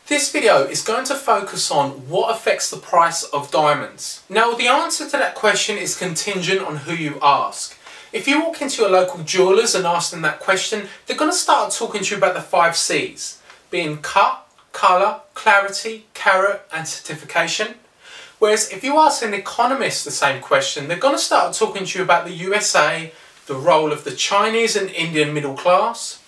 This video is going to focus on what affects the price of diamonds. Now, the answer to that question is contingent on who you ask. If you walk into your local jewellers and ask them that question, they're going to start talking to you about the 5 C's, being cut, colour, clarity, carat and certification. Whereas if you ask an economist the same question, they're going to start talking to you about the USA, the role of the Chinese and Indian middle class,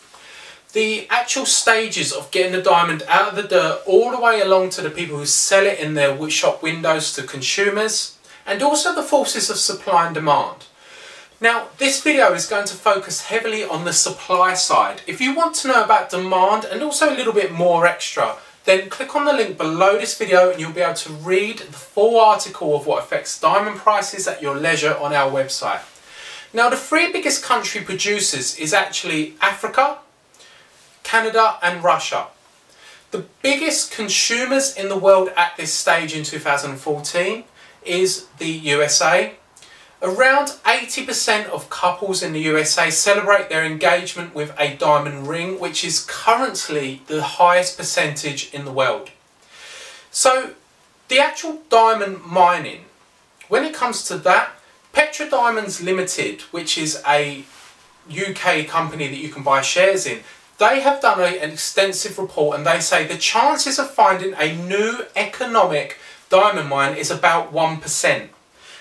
the actual stages of getting the diamond out of the dirt all the way along to the people who sell it in their shop windows to consumers, and also the forces of supply and demand. Now, this video is going to focus heavily on the supply side. If you want to know about demand and also a little bit more extra, then click on the link below this video and you'll be able to read the full article of what affects diamond prices at your leisure on our website. Now, the 3 biggest country producers is actually Africa, Canada and Russia. The biggest consumers in the world at this stage in 2014 is the USA. Around 80% of couples in the USA celebrate their engagement with a diamond ring, which is currently the highest percentage in the world. So the actual diamond mining, when it comes to that, Petra Diamonds Limited, which is a UK company that you can buy shares in, they have done an extensive report and they say the chances of finding a new economic diamond mine is about 1%.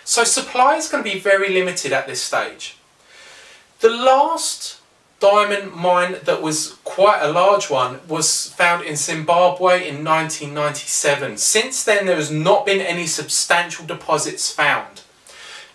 So supply is going to be very limited at this stage. The last diamond mine that was quite a large one was found in Zimbabwe in 1997. Since then there has not been any substantial deposits found.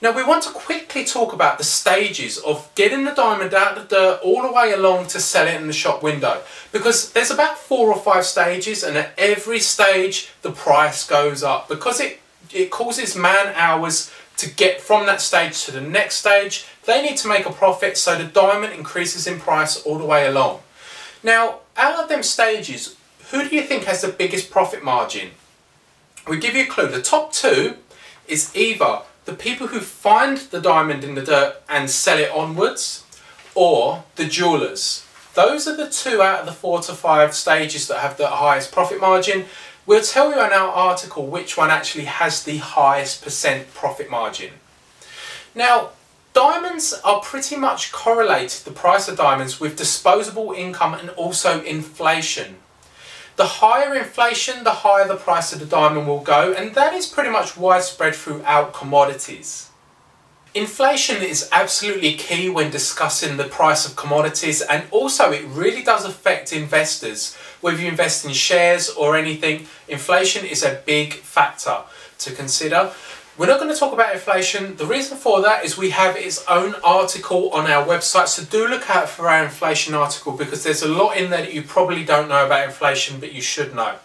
Now, we want to quickly talk about the stages of getting the diamond out of the dirt all the way along to sell it in the shop window, because there's about 4 or 5 stages, and at every stage the price goes up because it causes man hours to get from that stage to the next stage. They need to make a profit, so the diamond increases in price all the way along. Now, out of them stages, who do you think has the biggest profit margin? We give you a clue. The top 2 is either the people who find the diamond in the dirt and sell it onwards, or the jewellers. Those are the 2 out of the 4 to 5 stages that have the highest profit margin. We'll tell you in our article which one actually has the highest % profit margin. Now, diamonds are pretty much correlated, the price of diamonds, with disposable income and also inflation. The higher inflation, the higher the price of the diamond will go, and that is pretty much widespread throughout commodities. Inflation is absolutely key when discussing the price of commodities, and also it really does affect investors. Whether you invest in shares or anything, inflation is a big factor to consider. We're not going to talk about inflation. The reason for that is we have its own article on our website, so do look out for our inflation article, because there's a lot in there that you probably don't know about inflation but you should know.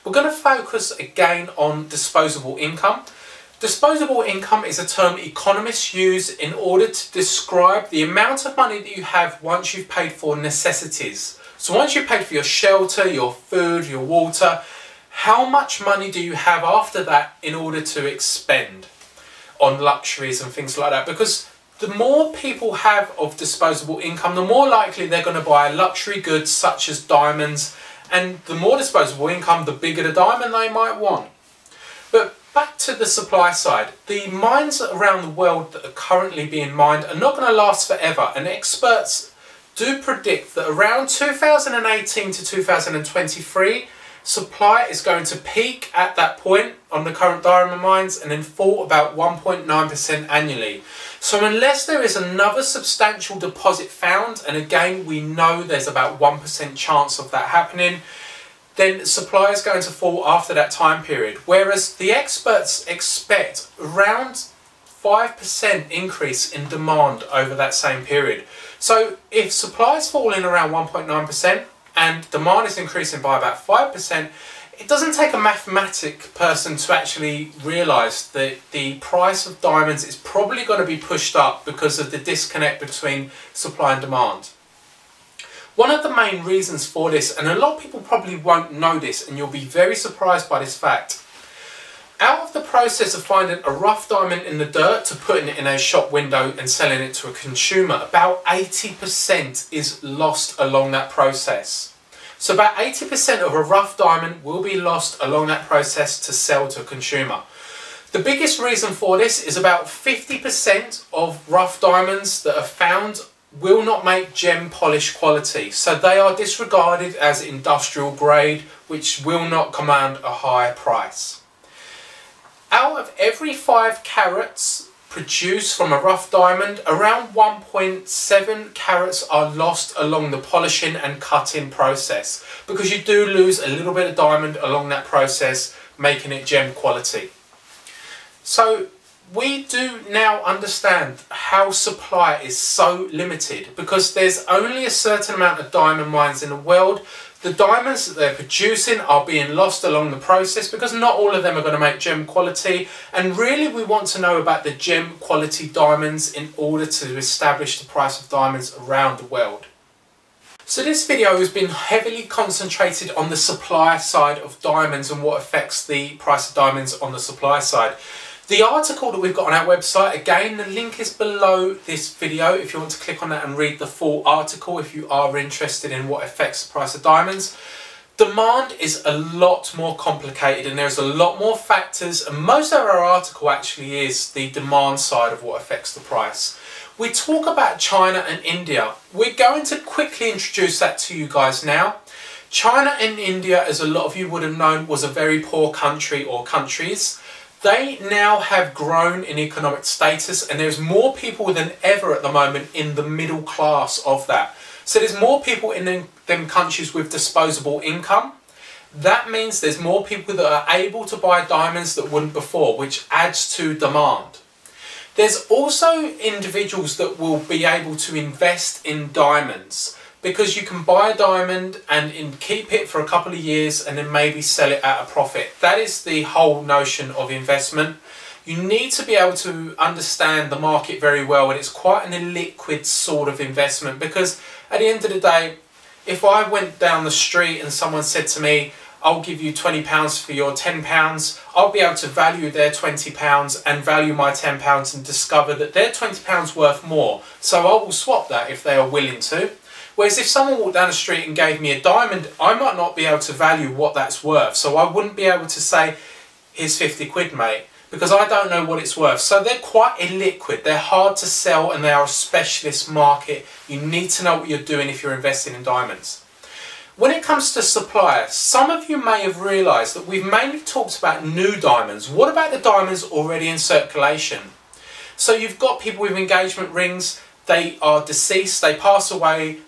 We're going to focus again on disposable income. Disposable income is a term economists use in order to describe the amount of money that you have once you've paid for necessities. So once you've paid for your shelter, your food, your water, how much money do you have after that in order to expend on luxuries and things like that? Because the more people have of disposable income, the more likely they're going to buy luxury goods such as diamonds, and the more disposable income, the bigger the diamond they might want. But back to the supply side, the mines around the world that are currently being mined are not going to last forever, and experts do predict that around 2018 to 2023, supply is going to peak at that point on the current diamond mines and then fall about 1.9% annually. So unless there is another substantial deposit found, and again we know there's about 1% chance of that happening, then supply is going to fall after that time period. Whereas the experts expect around 5% increase in demand over that same period. So if supply is falling around 1.9%, and demand is increasing by about 5%, it doesn't take a mathematic person to actually realise that the price of diamonds is probably going to be pushed up because of the disconnect between supply and demand. One of the main reasons for this, and a lot of people probably won't know this and you'll be very surprised by this fact, out of the process of finding a rough diamond in the dirt to putting it in a shop window and selling it to a consumer, about 80% is lost along that process. So about 80% of a rough diamond will be lost along that process to sell to a consumer. The biggest reason for this is about 50% of rough diamonds that are found will not make gem polish quality. So they are disregarded as industrial grade, which will not command a high price. Out of every 5 carats produced from a rough diamond, around 1.7 carats are lost along the polishing and cutting process, because you do lose a little bit of diamond along that process, making it gem quality. So we do now understand how supply is so limited, because there's only a certain amount of diamond mines in the world. The diamonds that they're producing are being lost along the process because not all of them are going to make gem quality, and really we want to know about the gem quality diamonds in order to establish the price of diamonds around the world. So this video has been heavily concentrated on the supply side of diamonds and what affects the price of diamonds on the supply side. The article that we've got on our website, again, the link is below this video if you want to click on that and read the full article if you are interested in what affects the price of diamonds. Demand is a lot more complicated and there's a lot more factors, and most of our article actually is the demand side of what affects the price. We talk about China and India. We're going to quickly introduce that to you guys now. China and India, as a lot of you would have known, was a very poor country or countries. They now have grown in economic status, and there's more people than ever at the moment in the middle class of that. So there's more people in them countries with disposable income. That means there's more people that are able to buy diamonds that wouldn't before, which adds to demand. There's also individuals that will be able to invest in diamonds, because you can buy a diamond and keep it for a couple of years and then maybe sell it at a profit. That is the whole notion of investment. You need to be able to understand the market very well, and it's quite an illiquid sort of investment, because at the end of the day, if I went down the street and someone said to me, I'll give you £20 for your £10, I'll be able to value their £20 and value my £10 and discover that their £20 worth more. So I will swap that if they are willing to. Whereas if someone walked down the street and gave me a diamond, I might not be able to value what that's worth. So I wouldn't be able to say, here's 50 quid, mate, because I don't know what it's worth. So they're quite illiquid. They're hard to sell and they are a specialist market. You need to know what you're doing if you're investing in diamonds. When it comes to suppliers, some of you may have realised that we've mainly talked about new diamonds. What about the diamonds already in circulation? So you've got people with engagement rings, they are deceased, they pass away,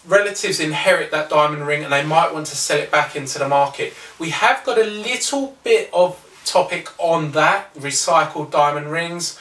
relatives inherit that diamond ring and they might want to sell it back into the market. We have got a little bit of topic on that, recycled diamond rings.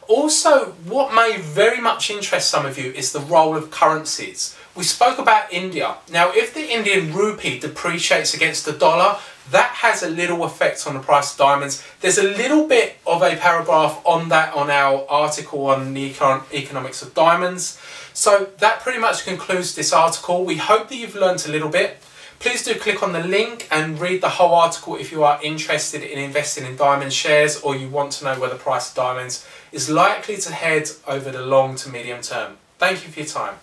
Also, what may very much interest some of you is the role of currencies. We spoke about India. Now, if the Indian rupee depreciates against the dollar, that has a little effect on the price of diamonds. There's a little bit of a paragraph on that on our article on the economics of diamonds. So that pretty much concludes this article. We hope that you've learnt a little bit. Please do click on the link and read the whole article if you are interested in investing in diamond shares, or you want to know where the price of diamonds is likely to head over the long to medium term. Thank you for your time.